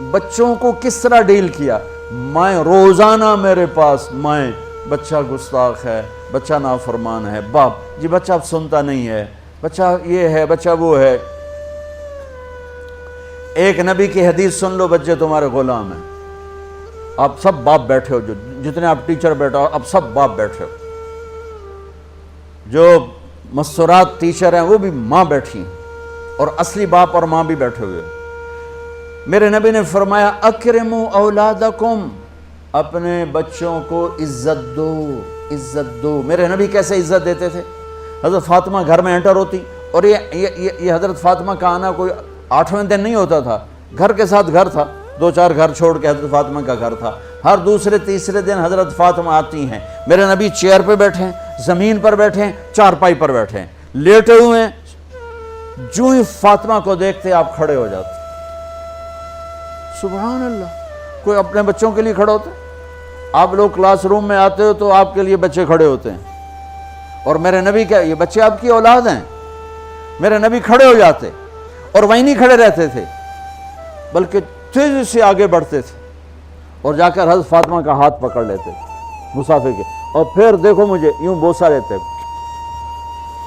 بچوں کو کس طرح ڈیل کیا. میں روزانہ میرے پاس بچہ گستاخ ہے، بچہ نافرمان ہے، باپ جی بچہ اب سنتا نہیں ہے، بچہ یہ ہے، بچہ وہ ہے. ایک نبی کی حدیث سن لو، بچے تمہارے غلام ہیں. آپ سب باپ بیٹھے ہو، جتنے آپ ٹیچر بیٹھا ہو اب سب باپ بیٹھے ہو. جو مستورات ٹیچر ہیں وہ بھی ماں بیٹھی ہیں، اور اصلی باپ اور ماں بھی بیٹھے ہوئے. میرے نبی نے فرمایا اکرموا اولادکم، اپنے بچوں کو عزت دو، عزت دو. میرے نبی کیسے عزت دیتے تھے؟ حضرت فاطمہ گھر میں انٹر ہوتی، اور یہ حضرت فاطمہ کا آنا کوئی 8ویں دن نہیں ہوتا تھا، گھر کے ساتھ گھر تھا، 2-4 گھر چھوڑ کے حضرت فاطمہ کا گھر تھا. ہر دوسرے تیسرے دن حضرت فاطمہ آتی ہیں. میرے نبی چیئر پہ بیٹھے ہیں، زمین پر بیٹھے ہیں، چارپائی پر بیٹھے ہیں، لیٹے ہوئے ہیں. جو ہی فاطمہ کو دیکھتے آپ کھڑے ہو جاتے. سبحان اللہ. کوئی اپنے بچوں کے لیے کھڑا ہوتا ہے؟ آپ لوگ کلاس روم میں آتے ہو تو آپ کے لیے بچے کھڑے ہوتے ہیں، اور میرے نبی کیا یہ بچے آپ کی اولاد ہیں؟ میرے نبی کھڑے ہو جاتے، اور وہیں نہیں کھڑے رہتے تھے بلکہ تیزی سے آگے بڑھتے تھے، اور جا کر حضرت فاطمہ کا ہاتھ پکڑ لیتے مسافر کے، اور پھر دیکھو مجھے یوں بوسہ لیتے،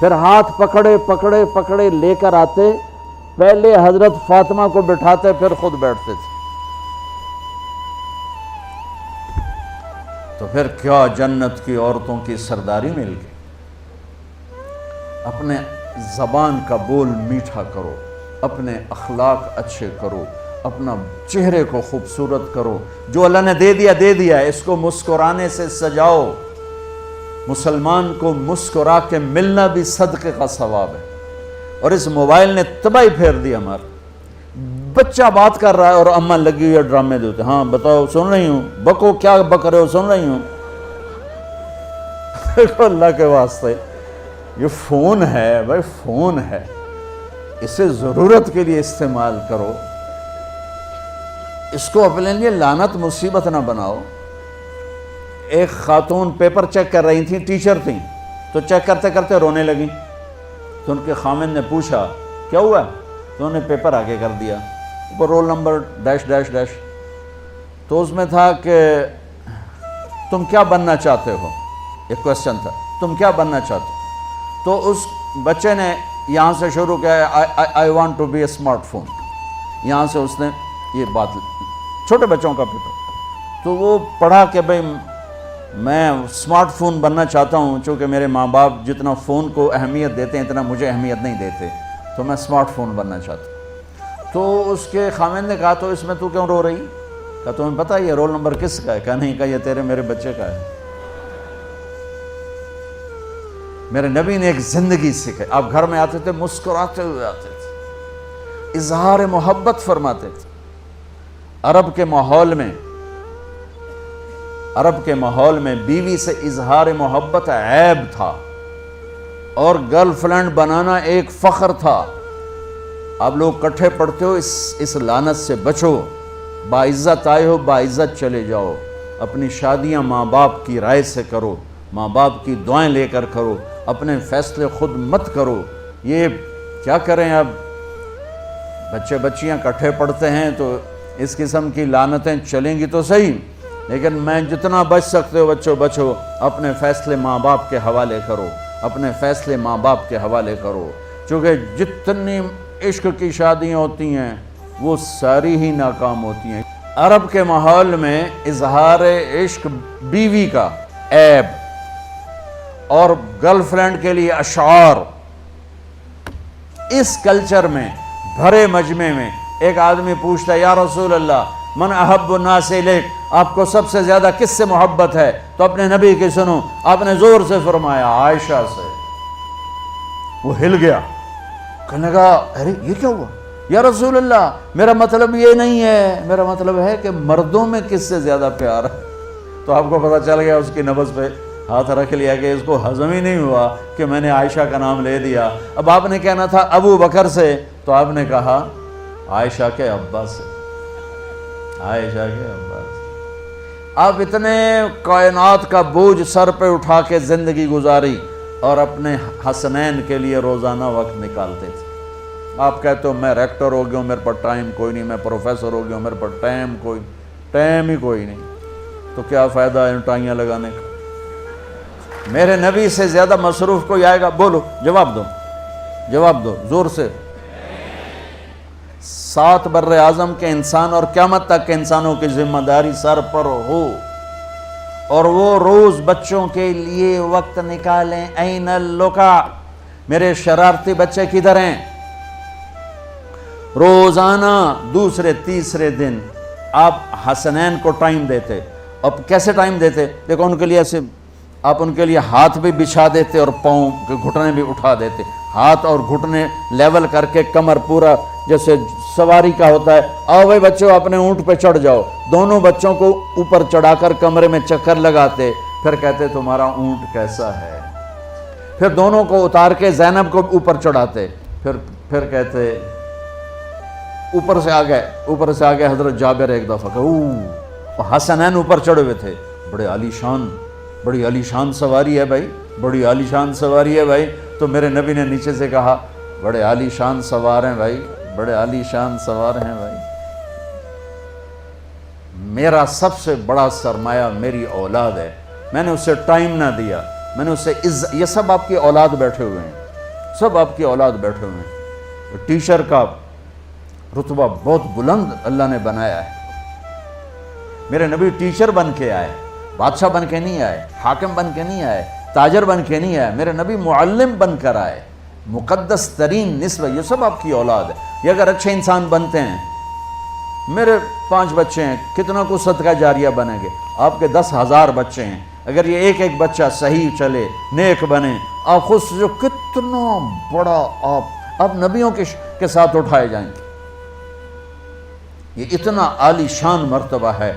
پھر ہاتھ پکڑے پکڑے پکڑے لے کر آتے. پہلے حضرت فاطمہ کو بٹھاتے پھر خود بیٹھتے تھے. تو پھر کیا جنت کی عورتوں کی سرداری مل گئی. اپنے زبان کا بول میٹھا کرو، اپنے اخلاق اچھے کرو، اپنا چہرے کو خوبصورت کرو. جو اللہ نے دے دیا ہے، اس کو مسکرانے سے سجاؤ. مسلمان کو مسکرا کے ملنا بھی صدقے کا ثواب ہے. اور اس موبائل نے تباہی پھیر دی ہمارا. بچہ بات کر رہا ہے اور اماں لگی ہوئی ہے ڈرامے دیتے، ہاں بتاؤ سن رہی ہوں، بکو کیا بک رہے ہو، سن رہی ہوں. دیکھو اللہ کے واسطے یہ فون ہے بھائی، فون ہے، اسے ضرورت کے لیے استعمال کرو. اس کو اپنے لیے لعنت مصیبت نہ بناؤ. ایک خاتون پیپر چیک کر رہی تھیں، ٹیچر تھیں، تو چیک کرتے کرتے رونے لگیں. تو ان کے خامند نے پوچھا کیا ہوا؟ تو انہوں نے پیپر آگے کر دیا، اوپر roll number dash dash dash. تو اس میں تھا کہ تم کیا بننا چاہتے ہو، ایک کویسچن تھا، تم کیا بننا چاہتے ہو. تو اس بچے نے یہاں سے شروع کیا، I want to be a smartphone. یہاں سے اس نے یہ بات، چھوٹے بچوں کا پیپر. تو وہ پڑھا کہ بھئی میں اسمارٹ فون بننا چاہتا ہوں، چونکہ میرے ماں باپ جتنا فون کو اہمیت دیتے ہیں اتنا مجھے اہمیت نہیں دیتے، تو میں اسمارٹ فون بننا چاہتا ہوں. تو اس کے خامند نے کہا تو اس میں تو کیوں رو رہی؟ کہا تمہیں پتہ یہ رول نمبر کس کا ہے؟ کہا نہیں. کہا یہ تیرے میرے بچے کا ہے. میرے نبی نے ایک زندگی سکھائی. آپ گھر میں آتے تھے مسکراتے ہوئے آتے تھے، اظہار محبت فرماتے تھے. عرب کے ماحول میں بیوی سے اظہار محبت عیب تھا، اور گرل فرینڈ بنانا ایک فخر تھا. آپ لوگ کٹھے پڑھتے ہو، اس لعنت سے بچو. باعزت آئے ہو، باعزت چلے جاؤ. اپنی شادیاں ماں باپ کی رائے سے کرو، ماں باپ کی دعائیں لے کر کرو، اپنے فیصلے خود مت کرو. یہ کیا کریں، اب بچے بچیاں کٹھے پڑھتے ہیں تو اس قسم کی لعنتیں چلیں گی تو صحیح، لیکن میں جتنا بچ سکتے ہو بچو. اپنے فیصلے ماں باپ کے حوالے کرو، اپنے فیصلے ماں باپ کے حوالے کرو. چونکہ جتنی عشق کی شادیاں ہوتی ہیں وہ ساری ہی ناکام ہوتی ہیں. عرب کے ماحول میں اظہار عشق بیوی کا عیب، اور گرل فرینڈ کے لیے اشعار. اس کلچر میں بھرے مجمع میں ایک آدمی پوچھتا ہے یا رسول اللہ من احب الناس الیک، آپ کو سب سے زیادہ کس سے محبت ہے؟ تو اپنے نبی کی سنو. آپ نے زور سے فرمایا عائشہ سے. وہ ہل گیا، کہنے لگا ارے یہ کیا ہوا یا رسول اللہ، میرا مطلب یہ نہیں ہے، میرا مطلب ہے کہ مردوں میں کس سے زیادہ پیار ہے. تو آپ کو پتہ چل گیا، اس کی نبض پہ ہاتھ رکھ لیا کہ اس کو ہضم ہی نہیں ہوا کہ میں نے عائشہ کا نام لے دیا. اب آپ نے کہنا تھا ابو بکر سے، تو آپ نے کہا عائشہ کے ابا سے، عائشہ کے ابا سے. آپ اتنے کائنات کا بوجھ سر پہ اٹھا کے زندگی گزاری، اور اپنے حسنین کے لیے روزانہ وقت نکالتے تھے. آپ کہتے ہو میں ریکٹر ہو گیا ہوں، میرے پاس ٹائم کوئی نہیں، میں پروفیسر ہو گیا ہوں، میرے پاس ٹائم ہی کوئی نہیں، تو کیا فائدہ ہے ٹائیاں لگانے کا؟ میرے نبی سے زیادہ مصروف کوئی آئے گا؟ بولو، جواب دو زور سے۔ 7 بر اعظم کے انسان اور قیامت تک کے انسانوں کی ذمہ داری سر پر ہو، اور وہ روز بچوں کے لیے وقت نکالیں۔ این اللقا، میرے شرارتی بچے کدھر ہیں؟ روزانہ دوسرے تیسرے دن آپ حسنین کو ٹائم دیتے۔ اب کیسے ٹائم دیتے؟ دیکھو ان کے لیے ایسے آپ ان کے لیے ہاتھ بھی بچھا دیتے اور پاؤں کے گھٹنے بھی اٹھا دیتے، ہاتھ اور گھٹنے لیول کر کے، کمر پورا جیسے سواری کا ہوتا ہے۔ آؤ بھائی بچوں اپنے اونٹ پہ چڑھ جاؤ، دونوں بچوں کو اوپر چڑھا کر کمرے میں چکر لگاتے، پھر کہتے تمہارا اونٹ کیسا ہے، پھر دونوں کو اتار کے زینب کو اوپر چڑھاتے، پھر کہتے اوپر سے آ گئے حضرت جابر ایک دفعہ کہ حسنین اوپر چڑھے ہوئے تھے، بڑی عالی شان سواری ہے بھائی، بڑی عالی شان سواری ہے بھائی، تو میرے نبی نے نیچے سے کہا بڑے عالی شان سوار ہیں بھائی، بڑے عالی شان سوار ہیں بھائی، میرا سب سے بڑا سرمایہ میری اولاد ہے، میں نے اسے ٹائم نہ دیا، میں نے اسے یہ سب آپ کی اولاد بیٹھے ہوئے ہیں، سب آپ کی اولاد بیٹھے ہوئے ہیں۔ ٹیچر کا رتبہ بہت بلند اللہ نے بنایا ہے، میرے نبی ٹیچر بن کے آئے، بادشاہ بن کے نہیں آئے، حاکم بن کے نہیں آئے، تاجر بن کے نہیں آئے، میرے نبی معلم بن کر آئے، مقدس ترین نسبت، یہ سب آپ کی اولاد ہے۔ یہ اگر اچھے انسان بنتے ہیں، میرے 5 بچے ہیں، کتنا کو صدقہ جاریہ بنیں گے؟ آپ کے 10,000 بچے ہیں، اگر یہ ایک بچہ صحیح چلے، نیک بنے، آپ خود سے جو کتنا بڑا آپ نبیوں کے ساتھ اٹھائے جائیں گے۔ یہ اتنا عالی شان مرتبہ ہے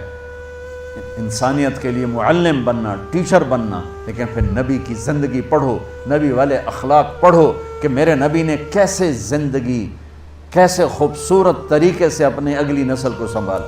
انسانیت کے لیے، معلم بننا، ٹیچر بننا، لیکن پھر نبی کی زندگی پڑھو، نبی والے اخلاق پڑھو کہ میرے نبی نے کیسے زندگی، کیسے خوبصورت طریقے سے اپنی اگلی نسل کو سنبھالا۔